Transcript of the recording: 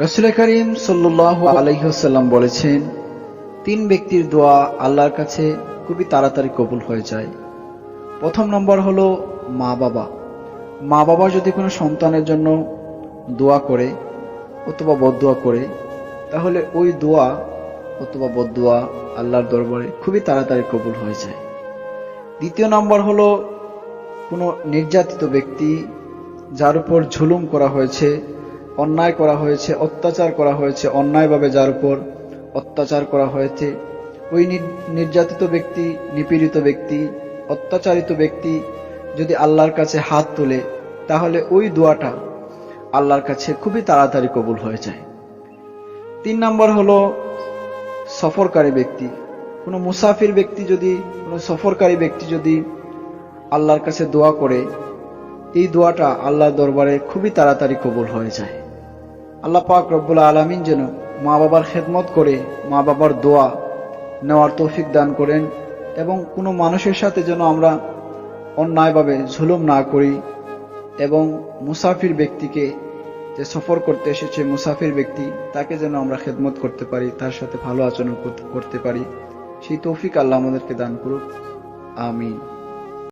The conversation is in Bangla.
রাসূল করিম সাল্লাল্লাহু আলাইহি ওয়াসাল্লাম বলেছেন, তিন ব্যক্তির দোয়া আল্লাহর কাছে খুবই তাড়াতাড়ি কবুল হয়ে যায়। প্রথম নম্বর হলো মা বাবা। মা বাবা যদি কোনো সন্তানের জন্য দোয়া করে অথবা বদদোয়া করে, তাহলে ওই দোয়া অথবা বদদোয়া আল্লাহর দরবারে খুবই তাড়াতাড়ি কবুল হয়ে যায়। দ্বিতীয় নম্বর হলো কোনো নির্যাতিত ব্যক্তি, যার উপর জুলুম করা হয়েছে, অন্যায় করা হয়েছে, অত্যাচার করা হয়েছে, অন্যায়ভাবে যার উপর অত্যাচার করা হয়েছে, ওই নির্যাতিত ব্যক্তি, নিপীড়িত ব্যক্তি, অত্যাচারিত ব্যক্তি যদি আল্লাহর কাছে হাত তোলে, তাহলে ওই দোয়াটা আল্লাহর কাছে খুবই তাড়াতাড়ি কবুল হয়ে যায়। তিন নম্বর হলো সফরকারী ব্যক্তি। কোনো মুসাফির ব্যক্তি যদি, কোনো সফরকারী ব্যক্তি যদি আল্লাহর কাছে দোয়া করে, এই দোয়াটা আল্লাহর দরবারে খুবই তাড়াতাড়ি কবুল হয়ে যায়। আল্লাহ পাক রব্বুল আলামিন যেন মা বাবার খেদমত করে মা বাবার দোয়া নেওয়ার তৌফিক দান করেন, এবং কোনো মানুষের সাথে যেন আমরা অন্যায়ভাবে জুলুম না করি, এবং মুসাফির ব্যক্তিকে, যে সফর করতে এসেছে মুসাফির ব্যক্তি, তাকে যেন আমরা খেদমত করতে পারি, তার সাথে ভালো আচরণ করতে পারি। সেই তৌফিক আল্লাহ আমাদেরকে দান করুক। আমিন।